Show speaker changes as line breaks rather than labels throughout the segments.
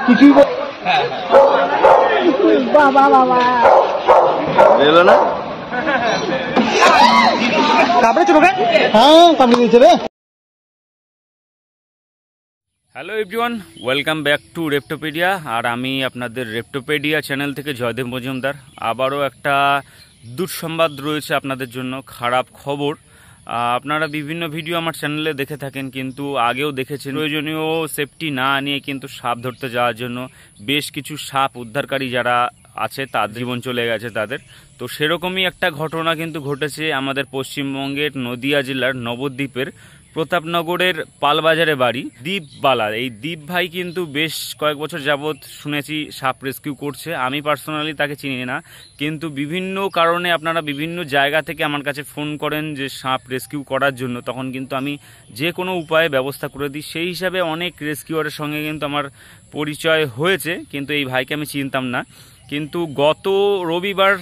কিছুই বাবা বাবা এলো না কামড়ে চোখে। হ্যাঁ কামড়ে দিয়েছে রে।
Hello everyone, welcome back to Reptopedia. আর আমি আপনাদের রেপ্টোপেডিয়া চ্যানেল থেকে জয়দেব মজুমদার। আবারও একটা দুঃসংবাদ রয়েছে আপনাদের জন্য, খারাপ খবর। আপনারা বিভিন্ন ভিডিও আমার চ্যানেলে দেখে থাকেন, কিন্তু আগেও দেখেছেন প্রয়োজনীয় সেফটি না নিয়ে কিন্তু সাপ ধরতে যাওয়ার জন্য বেশ কিছু সাপ উদ্ধারকারী যারা আছে তাদের জীবন চলে গেছে তাদের। তো সেরকমই একটা ঘটনা কিন্তু ঘটেছে আমাদের পশ্চিমবঙ্গের নদিয়া জেলার নবদ্বীপের প্রতাপনগরের পালবাজারে বাড়ি দীপবালা। এই দীপ ভাই কিন্তু বেশ কয়েক বছর যাবৎ শুনেছি সাপ রেস্কিউ করছে। আমি পার্সোনালি তাকে চিনি না, কিন্তু বিভিন্ন কারণে আপনারা বিভিন্ন জায়গা থেকে আমার কাছে ফোন করেন যে সাপ রেস্কিউ করার জন্য, তখন কিন্তু আমি যে কোনো উপায়ে ব্যবস্থা করে দিই। সেই হিসাবে অনেক রেস্কিউয়ারের সঙ্গে কিন্তু আমার পরিচয় হয়েছে, কিন্তু এই ভাইকে আমি চিনতাম না। কিন্তু গত রবিবার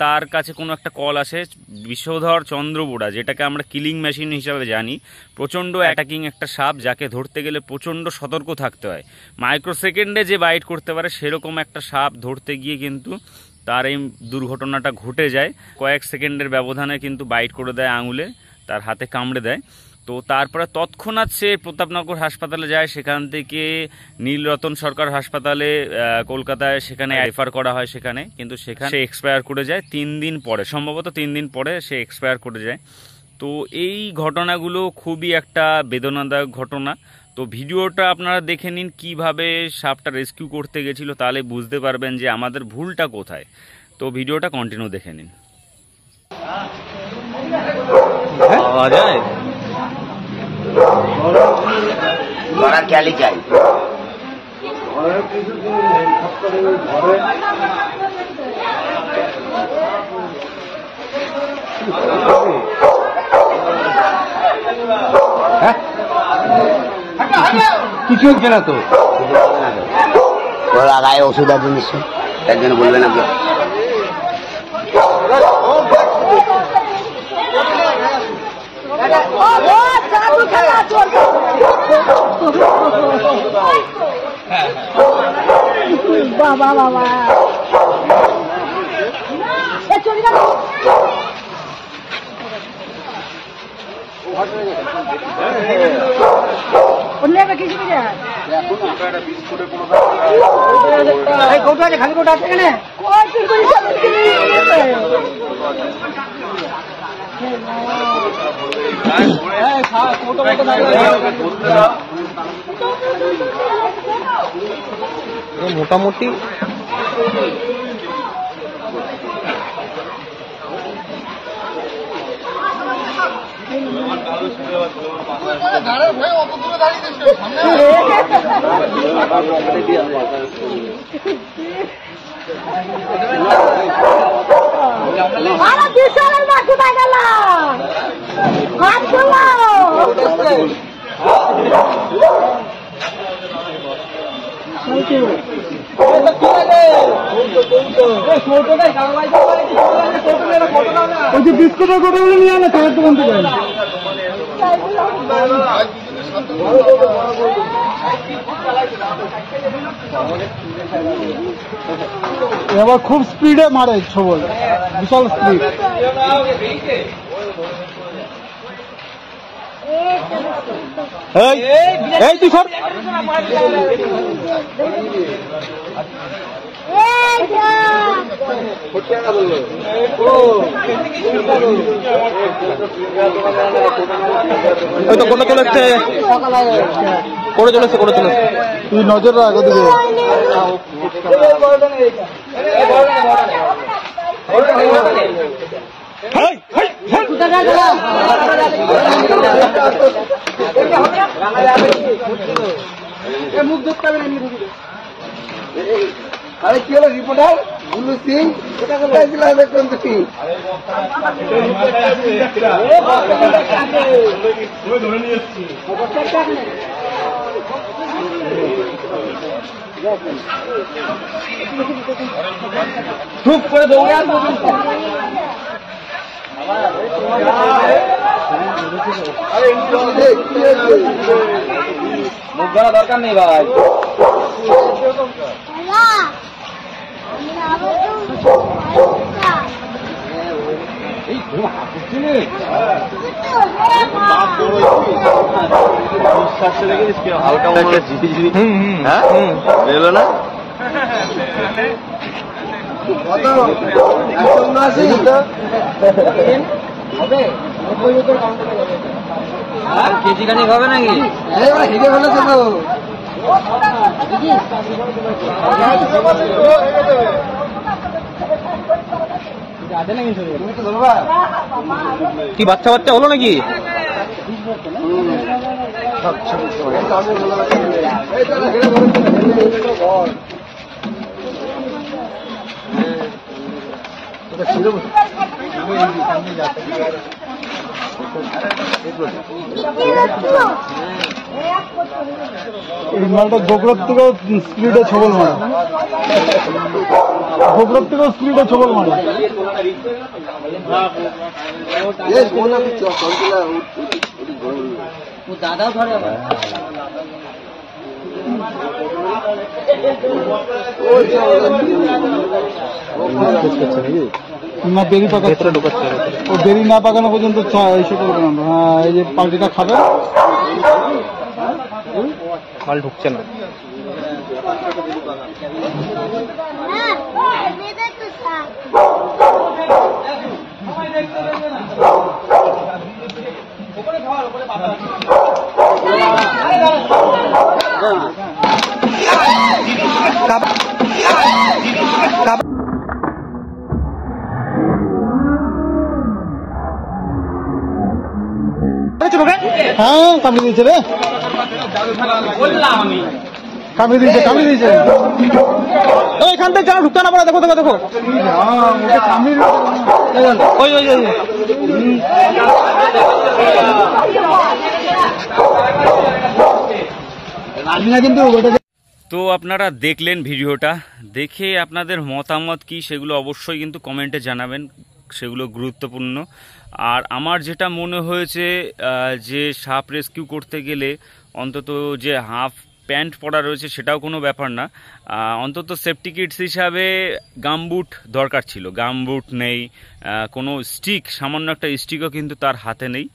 তার কাছে কোনো একটা কল আসে বিষধর চন্দ্রবোড়া, যেটাকে আমরা কিলিং মেশিন হিসাবে জানি। প্রচণ্ড অ্যাটাকিং একটা সাপ, যাকে ধরতে গেলে প্রচণ্ড সতর্ক থাকতে হয়। মাইক্রো সেকেন্ডে যে বাইট করতে পারে সেরকম একটা সাপ ধরতে গিয়ে কিন্তু তার এই দুর্ঘটনাটা ঘটে যায়। কয়েক সেকেন্ডের ব্যবধানে কিন্তু বাইট করে দেয় আঙুলে, তার হাতে কামড়ে দেয়। তো তারপরে তৎক্ষণাৎ সে প্রতাপনগর হাসপাতালে যায়, সেখান থেকে নীলরতন সরকার হাসপাতালে কলকাতায় সেখানে রেফার করা হয় সেখানে, কিন্তু সেখানে সে এক্সপায়ার করে যায় 3 দিন পরে, সম্ভবত 3 দিন পরে সে এক্সপায়ার করে যায়। তো এই ঘটনাগুলো খুবই একটা বেদনাদায়ক ঘটনা। তো ভিডিওটা আপনারা দেখে নিন কিভাবে সাপটা রেস্কিউ করতে গেছিল, তাহলে বুঝতে পারবেন যে আমাদের ভুলটা কোথায়। তো ভিডিওটা কন্টিনিউ দেখে নিন।
बड़ा क्या लिखा है?
কিছু হচ্ছে না তো,
লাগায় ওষুধ আছে নিশ্চয়, তার জন্য বলবেন আপনি।
বাবা বাবা খালি কোটা আছে কেন?
মোটামুটি বিস্কুটের কথাগুলো নিয়ে আনা চায়ের দোকান থেকে। এবার খুব স্পিডে মারে ছবল, বিশাল স্পিড। এই তুই সর, করে চলেছে তুই নজর রাখ ওদিকে। মুখ দেখতে হবে না। আরে কি হলো রিপোর্টার বুলু সিং, এটা কোথায় ছিল দেখুন তুমি? চুপ করে দৌড়ে আসবো। আরে
মুখ ধরা দরকার নেই ভাই।
হালকা একটা ঝিরিঝিরি হ্যাঁ বেরোলো না
কেজি খানিক হবে নাকি? কি বাচ্চা বাচ্চা হলো নাকি?
এই মালটা গোকরার থেকেও স্পিডে ছবল মারে, গোকরার থেকেও স্পিডে ছবল মারে।
দাদাও ধরে
না বেরি পাকাচ্ছে, ও বেরি না পাকানো পর্যন্ত এসে করবে না। হ্যাঁ, এই যে পাল্টিটা খাবে,
মাল ঢুকছে না।
হ্যাঁ কামড়ে দিয়েছে রে, কামড়ে দিয়েছে, কামড়ে দিয়েছে।
এখান থেকে যারা ঢুকতে না পারে, দেখো দেখো দেখো,
কামড়ে
ওই ওই ওই
কিন্তু।
তো আপনারা দেখলেন ভিডিওটা, দেখে আপনাদের মতামত কি সেগুলো অবশ্যই কিন্তু কমেন্টে জানাবেন, সেগুলো গুরুত্বপূর্ণ। আর আমার যেটা মনে হয়েছে যে সাপ রেস্কিউ করতে গেলে অন্তত যে হাফ প্যান্ট পরা রয়েছে সেটাও কোনো ব্যাপার না, অন্তত সেফটি কিটস হিসাবে গামবুট দরকার ছিল। গামবুট নেই, কোনো স্টিক, সামান্য একটা স্টিকও কিন্তু তার হাতে নেই,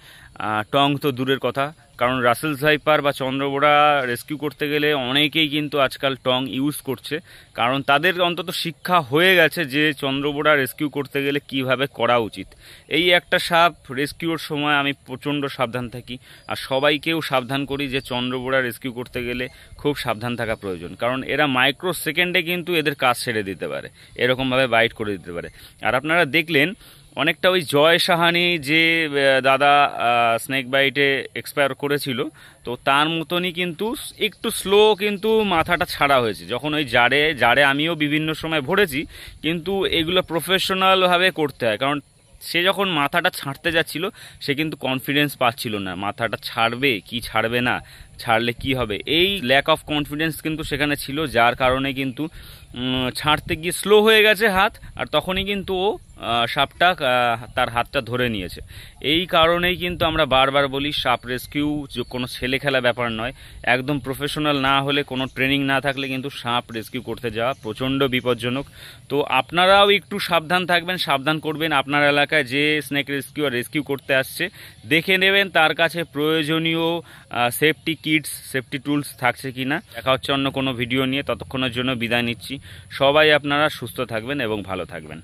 টং তো দূরের কথা। কারণ রাসেলস ভাইপার বা চন্দ্রবোড়া রেস্কিউ করতে গেলে অনেকেই কিন্তু আজকাল টং ইউজ করছে, কারণ তাদের অন্তত শিক্ষা হয়ে গেছে যে চন্দ্রবোড়া রেস্কিউ করতে গেলে কিভাবে করা উচিত। এই একটা সাপ রেস্কিউর সময় আমি প্রচণ্ড সাবধান থাকি, আর সবাইকেও সাবধান করি যে চন্দ্রবোড়া রেস্কিউ করতে গেলে খুব সাবধান থাকা প্রয়োজন, কারণ এরা মাইক্রো সেকেন্ডে কিন্তু এদের কাজ ছেড়ে দিতে পারে, এরকমভাবে বাইট করে দিতে পারে। আর আপনারা দেখলেন অনেকটা ওই জয় সাহানি যে দাদা স্নেক বাইটে এক্সপায়ার করেছিল, তো তার মতনই কিন্তু একটু স্লো কিন্তু মাথাটা ছাড়া হয়েছে। যখন ওই জারে আমিও বিভিন্ন সময় ভরেছি, কিন্তু এগুলো প্রফেশনালভাবে করতে হয়, কারণ সে যখন মাথাটা ছাড়তে যাচ্ছিল সে কিন্তু কনফিডেন্স পাচ্ছিল না, মাথাটা ছাড়বে কি ছাড়বে না, ছাড়লে কি হবে, এই ল্যাক অফ কনফিডেন্স কিন্তু সেখানে ছিল, যার কারণে কিন্তু ছাড়তে গিয়ে স্লো হয়ে গেছে হাত, আর তখনই কিন্তু ও সাপটা তার হাতটা ধরে নিয়েছে। এই কারণেই কিন্তু আমরা বারবার বলি সাপ রেস্কিউ কোনো ছেলে খেলা ব্যাপার নয়, একদম প্রফেশনাল না হলে, কোনো ট্রেনিং না থাকলে কিন্তু সাপ রেস্কিউ করতে যাওয়া প্রচণ্ড বিপজ্জনক। তো আপনারাও একটু সাবধান থাকবেন, সাবধান করবেন। আপনার এলাকায় যে স্নেক রেস্কিউ করতে আসছে দেখে নেবেন তার কাছে প্রয়োজনীয় সেফটি কিটস, সেফটি টুলস থাকছে কিনা। দেখা হচ্ছে অন্য কোনো ভিডিও নিয়ে, ততক্ষণের জন্য বিদায় নিচ্ছি। সবাই আপনারা সুস্থ থাকবেন এবং ভালো থাকবেন।